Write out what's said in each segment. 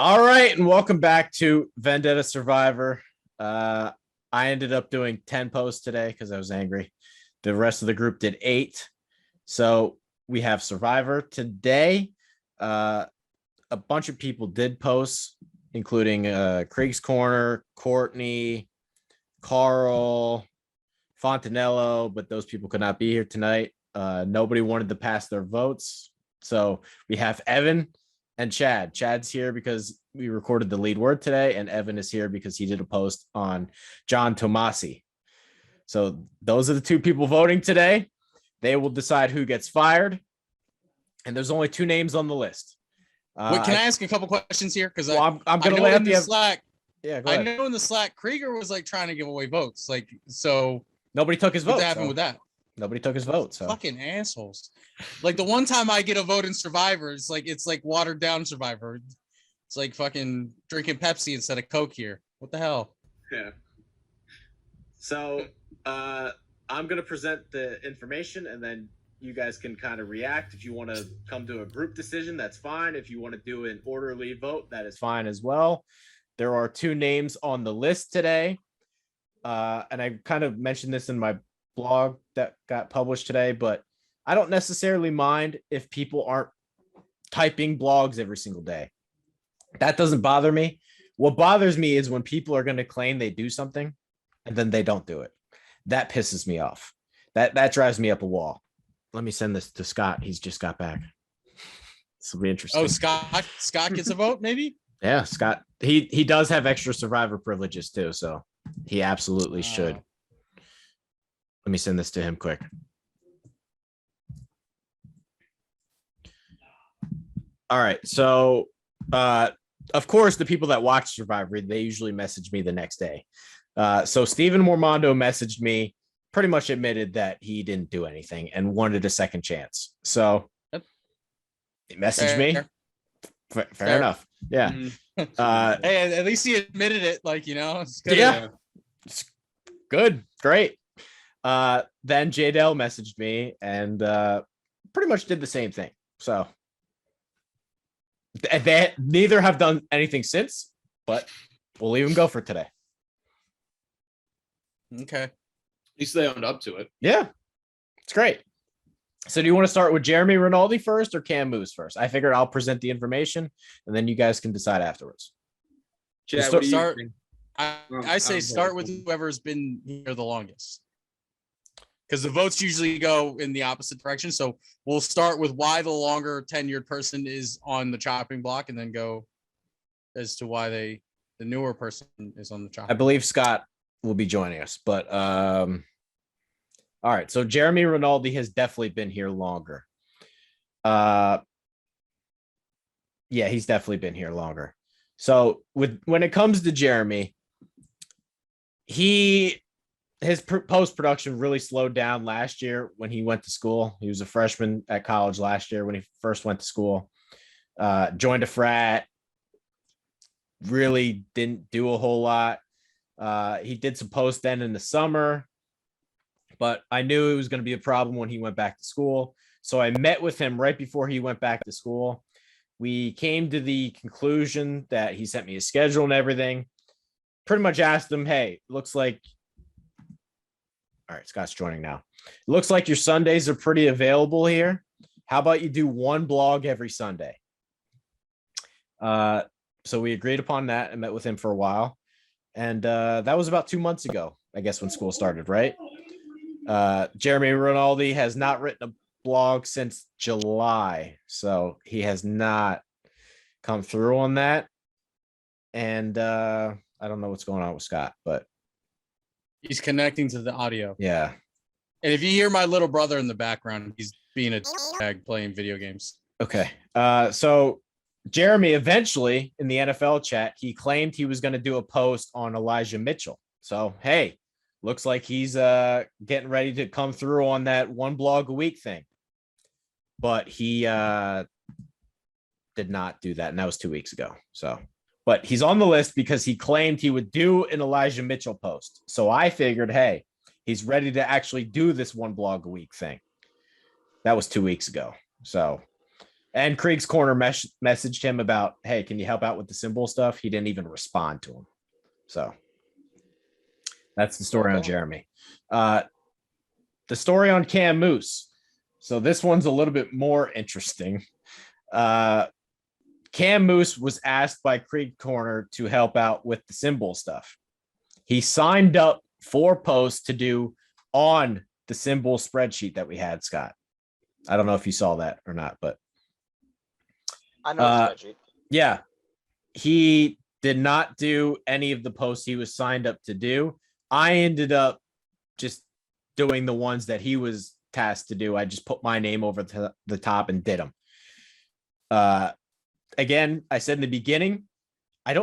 All right, and welcome back to Vendetta Survivor. I ended up doing 10 posts today because I was angry. The rest of the group did 8. So we have Survivor today. A bunch of people did posts, including Craig's Corner, Courtney, Carl, Fontanello, but those people could not be here tonight. Nobody wanted to pass their votes. So we have Evan and Chad. Chad's here because we recorded the lead word today, and Evan is here because he did a post on John Tomasi. So those are the two people voting today. They will decide who gets fired. And there's only 2 names on the list. Wait, can I ask a couple questions here? Because I'm going to lay out the Slack. Yeah, I know in the Slack, Krieger was like trying to give away votes. So nobody took his vote. What happened with that? Nobody took his vote. So fucking assholes. Like the one time I get a vote in Survivor, it's like watered down Survivor. It's like fucking drinking Pepsi instead of Coke here. What the hell? Yeah. So I'm gonna present the information, and then you guys can kind of react. If you want to come to a group decision, that's fine. If you want to do an orderly vote, that is fine as well. There are 2 names on the list today, and I kind of mentioned this in my blog that got published today, but I don't necessarily mind if people aren't typing blogs every single day. That doesn't bother me. What bothers me is when people are going to claim they do something and then they don't do it. That pisses me off. That drives me up a wall. Let me send this to Scott. He's just got back. This will be interesting. Oh, Scott gets a vote, maybe? Yeah, Scott. He does have extra Survivor privileges too, so he absolutely should. Let me send this to him quick. All right. So, of course, the people that watch Survivor, they usually message me the next day. So Stephen Mormondo messaged me, pretty much admitted that he didn't do anything and wanted a second chance. So he messaged me. Fair enough. Yeah. Hey, at least he admitted it. Like, it's good. Yeah. It's good. Great. Then JDL messaged me and pretty much did the same thing. So they neither have done anything since, but we'll leave them go for today. Okay. At least they owned up to it. Yeah, it's great. So do you want to start with Jeremy Rinaldi first or Cam Moose first? I figured I'll present the information and then you guys can decide afterwards. Chad, I say start with whoever's been here the longest. Because the votes usually go in the opposite direction. So we'll start with why the longer tenured person is on the chopping block and then go as to why the newer person is on the chopping block. I believe Scott will be joining us, but all right. So Jeremy Rinaldi has definitely been here longer. Yeah, he's definitely been here longer. So when it comes to Jeremy, his post-production really slowed down last year when he went to school. He was a freshman at college last year when he first went to school. Joined a frat. Really didn't do a whole lot. He did some posts then in the summer, but I knew it was going to be a problem when he went back to school. So I met with him right before he went back to school. We came to the conclusion that he sent me a schedule and everything. Pretty much asked him, hey, looks like... All right, Scott's joining now. It looks like your Sundays are pretty available here. How about you do one blog every Sunday? So we agreed upon that and met with him for a while. And that was about 2 months ago, I guess, when school started, right? Jeremy Rinaldi has not written a blog since July. So he has not come through on that. And I don't know what's going on with Scott, but he's connecting to the audio. Yeah. And if you hear my little brother in the background, he's being a bag playing video games. Okay. So Jeremy eventually in the NFL chat, he claimed he was going to do a post on Elijah Mitchell. So, hey, looks like he's getting ready to come through on that one blog a week thing. But he did not do that. And that was 2 weeks ago. So, but he's on the list because he claimed he would do an Elijah Mitchell post. So I figured, hey, he's ready to actually do this one blog a week thing. That was 2 weeks ago. So And Krieg's Corner messaged him about, hey, can you help out with the symbol stuff? He didn't even respond to him. So that's the story on Jeremy. The story on Cam Moose. So this one's a little bit more interesting. Cam Moose was asked by Krieg Corner to help out with the symbol stuff. He signed up 4 posts to do on the symbol spreadsheet that we had, Scott. I don't know if you saw that or not, but I know the spreadsheet. Yeah, he did not do any of the posts he was signed up to do. I ended up just doing the ones that he was tasked to do. I just put my name over the top and did them. Again, I said in the beginning, it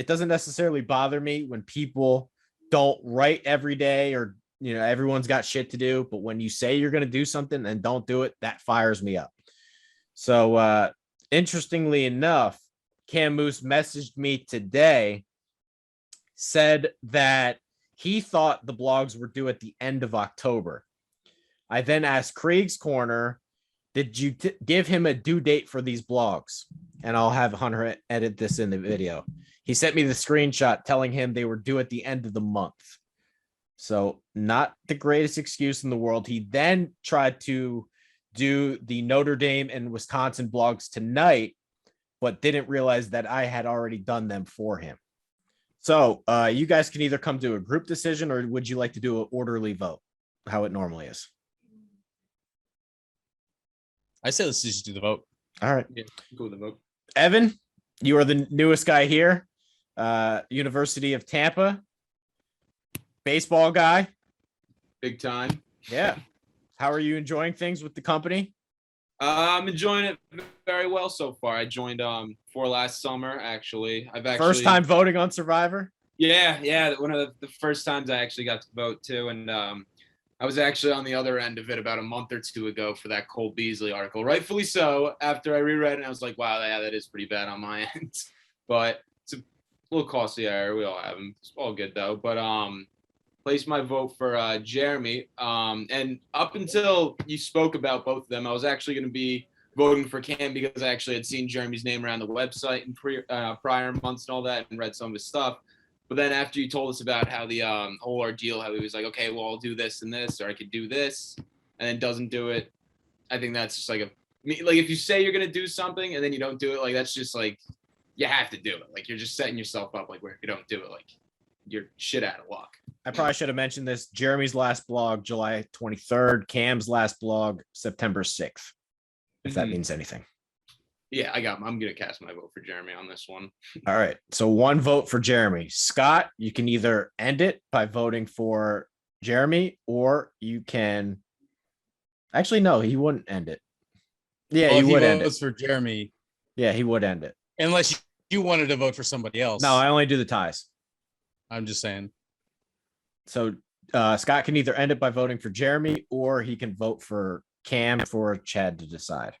doesn't necessarily bother me when people don't write every day, or everyone's got shit to do, but when you say you're going to do something and don't do it, that fires me up. So interestingly enough, Cam Moose messaged me today, said that he thought the blogs were due at the end of October. I then asked Krieg's Corner, did you give him a due date for these blogs? And I'll have Hunter edit this in the video. He sent me the screenshot telling him they were due at the end of the month. So not the greatest excuse in the world. He then tried to do the Notre Dame and Wisconsin blogs tonight, but didn't realize that I had already done them for him. So you guys can either come to a group decision, or would you like to do an orderly vote, how it normally is? I say let's just do the vote. All right. Yeah, go with the vote. Evan, you are the newest guy here. University of Tampa. Baseball guy. Big time. Yeah. How are you enjoying things with the company? I'm enjoying it very well so far. I joined for last summer, actually. First time voting on Survivor? Yeah. One of the first times I actually got to vote too. And I was actually on the other end of it about a month or 2 ago for that Cole Beasley article. Rightfully so. After I reread it, I was like, wow, yeah, that is pretty bad on my end. But it's a little costly error. We all have them. It's all good though. But placed my vote for Jeremy. And up until you spoke about both of them, I was actually going to be voting for Cam because I actually had seen Jeremy's name around the website in prior months and all that, and read some of his stuff. But then after you told us about how the whole ordeal, how he was like, okay, well, I'll do this and this, or I could do this, and then doesn't do it. I think that's just like if you say you're going to do something and then you don't do it, like, that's just like, you have to do it. Like, you're just setting yourself up, like, where you don't do it, like, you're shit out of luck. I probably should have mentioned this. Jeremy's last blog, July 23rd. Cam's last blog, September 6th, if that means anything. Yeah, I'm going to cast my vote for Jeremy on this one. All right. So 1 vote for Jeremy. Scott, you can either end it by voting for Jeremy, or you can actually, no, he wouldn't end it. Yeah, Well, he if would end it. votes for Jeremy, Yeah, he would end it. unless you wanted to vote for somebody else. No, I only do the ties. I'm just saying. So Scott can either end it by voting for Jeremy, or he can vote for Cam for Chad to decide.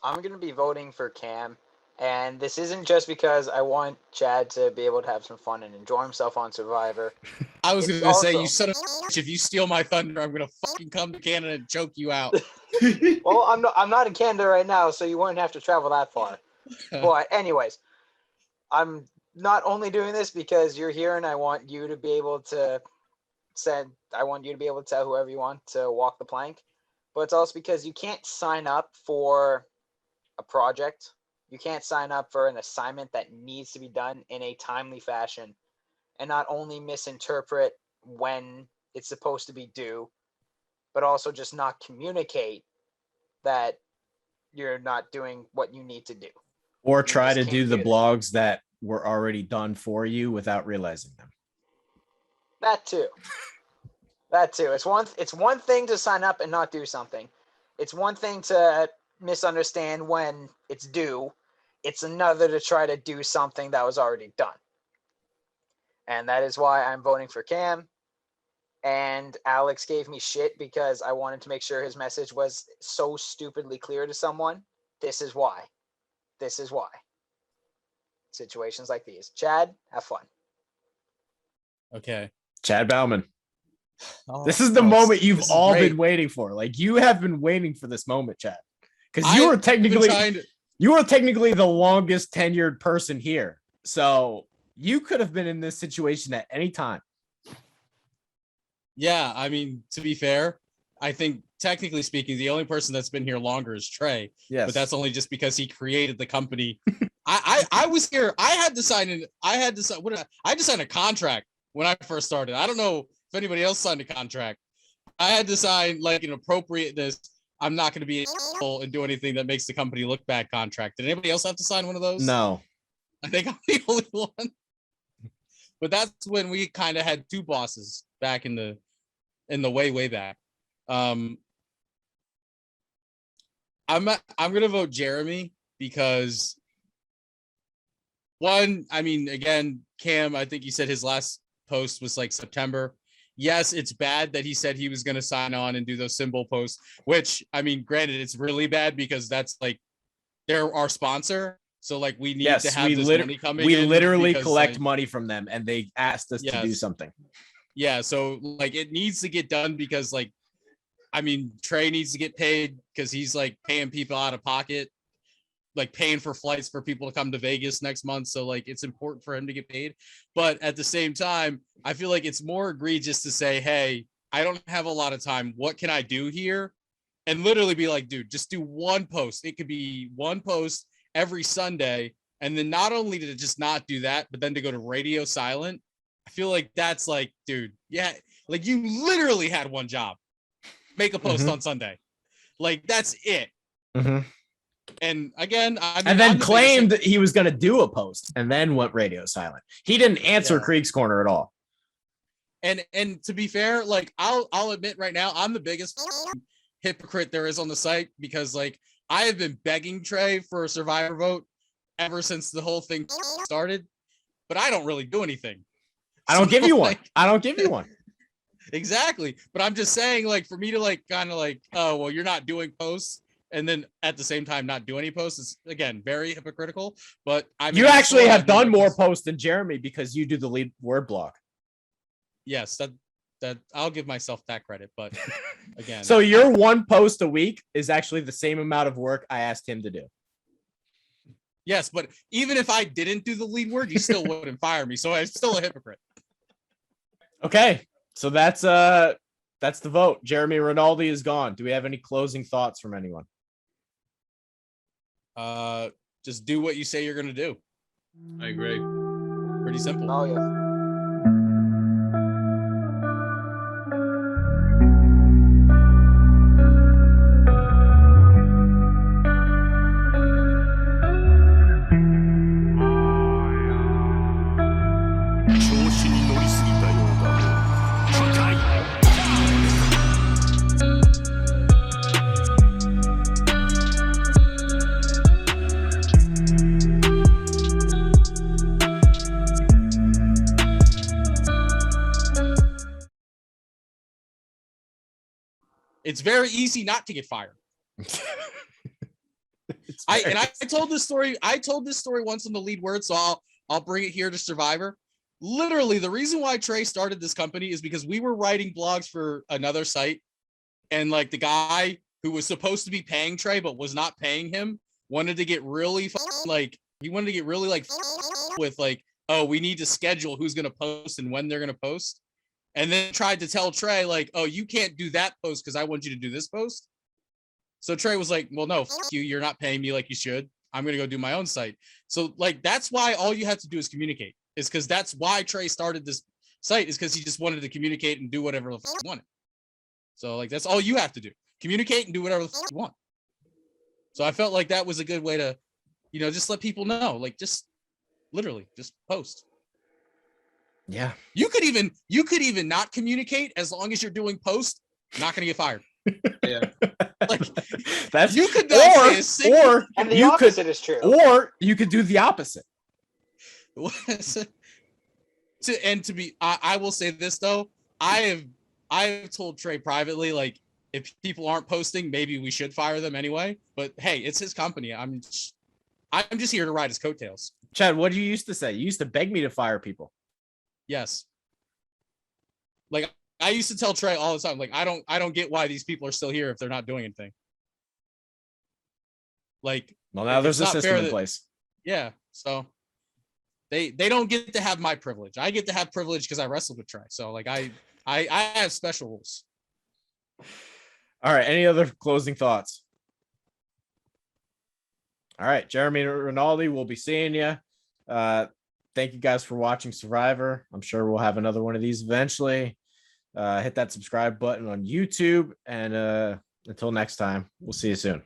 I'm going to be voting for Cam, and this isn't just because I want Chad to be able to have some fun and enjoy himself on Survivor. I was It's going to say, also- you son of a bitch, if you steal my thunder, I'm going to fucking come to Canada and choke you out. Well, I'm not in Canada right now, so you wouldn't have to travel that far. But anyways, I'm not only doing this because you're here and I want you to be able to tell whoever you want to walk the plank, but it's also because you can't sign up for a project. You can't sign up for an assignment that needs to be done in a timely fashion and not only misinterpret when it's supposed to be due, but also just not communicate that you're not doing what you need to do. Or try to just do can't the do that. blogs that were already done for you without realizing them. That too. It's one thing to sign up and not do something. It's one thing to misunderstand when it's due. It's another to try to do something that was already done. And that is why I'm voting for Cam. And Alex gave me shit because I wanted to make sure his message was so stupidly clear to someone. This is why. Situations like these. Chad, have fun. Okay. Chad Bauman. This is the Oh, moment you've this is all great. been waiting for. Like you have been waiting for this moment, Chad. Because I've you were been technically trying to- you were technically the longest tenured person here. So you could have been in this situation at any time. Yeah, I mean, to be fair, I think technically speaking, the only person that's been here longer is Trey. Yes. But that's only just because he created the company. I was here. I had to sign a contract when I first started. I don't know if anybody else signed a contract. I had to sign like an appropriateness. I'm not going to be an asshole and do anything that makes the company look bad contract. Did anybody else have to sign one of those? No. I think I'm the only one. But that's when we kind of had two bosses back in the way back. I'm gonna vote Jeremy because one, I mean, again, Cam, I think you said his last post was like September. Yes, it's bad that he said he was going to sign on and do those symbol posts, which, I mean, granted, it's really bad because that's like they're our sponsor. So like we need to have this money coming. We in literally because, collect like, money from them and they asked us to do Yes. something. Yeah, so like it needs to get done because like, I mean, Trey needs to get paid because he's like paying people out of pocket, like paying for flights for people to come to Vegas next month. So like it's important for him to get paid. But at the same time, I feel like it's more egregious to say, hey, I don't have a lot of time. What can I do here? And literally be like, dude, just do one post. It could be one post every Sunday. And then not only to just not do that, but then to go to radio silent. I feel like that's like, dude, yeah, like you literally had one job. Make a post on Sunday. Like that's it. And again, I mean, and then I'm the claimed biggest- that he was going to do a post and then went radio silent. He didn't answer Yeah. Krieg's Corner at all. And to be fair, like I'll admit right now, I'm the biggest hypocrite there is on the site because like I have been begging Trey for a Survivor vote ever since the whole thing started, but I don't really do anything. I don't So, give you one. like, I don't give you one. Exactly. But I'm just saying, like, for me to like kind of like, oh, well, you're not doing posts and then at the same time not do any posts is again very hypocritical. But I mean, You actually have I mean, done more just- posts than Jeremy because you do the lead word block. Yes, that I'll give myself that credit. But again, So your one post a week is actually the same amount of work I asked him to do. yes, but even if I didn't do the lead word, you still wouldn't fire me. So I'm still a hypocrite. Okay. So that's the vote. Jeremy Rinaldi is gone. Do we have any closing thoughts from anyone? Just do what you say you're gonna do. I agree. Pretty simple. Oh yeah. It's very easy not to get fired. I told this story. I told this story once on the lead word, so I'll bring it here to Survivor. Literally, the reason why Trey started this company is because we were writing blogs for another site, and like the guy who was supposed to be paying Trey but was not paying him wanted to get really like he wanted to get really like with like, oh, we need to schedule who's gonna post and when they're gonna post. And then tried to tell Trey, like, oh, you can't do that post because I want you to do this post. So Trey was like, well, no, you. You're not paying me like you should. I'm going to go do my own site. So, like, that's why all you have to do is communicate. Is because that's why Trey started this site is because he just wanted to communicate and do whatever the he wanted. So, like, that's all you have to do. Communicate and do whatever the you want. So I felt like that was a good way to, just let people know. Like, just literally just post. Yeah. You could even not communicate as long as you're doing post, not gonna get fired. Yeah. Like That's you could not say a single or And the you opposite is true. or you could do the opposite. I will say this though. I have told Trey privately, like, if people aren't posting, maybe we should fire them anyway. But hey, it's his company. I'm just here to ride his coattails. Chad, what did you used to say? You used to beg me to fire people. Yes. Like I used to tell Trey all the time, like, I don't get why these people are still here if they're not doing anything. Like, Well, now there's it's a not system fair in that- place. Yeah, so they don't get to have my privilege. I get to have privilege because I wrestled with Trey. So like I have special rules. All right. Any other closing thoughts? All right, Jeremy Rinaldi, we'll be seeing you. Thank you guys for watching Survivor. I'm sure we'll have another one of these eventually. Hit that subscribe button on YouTube. And until next time, we'll see you soon.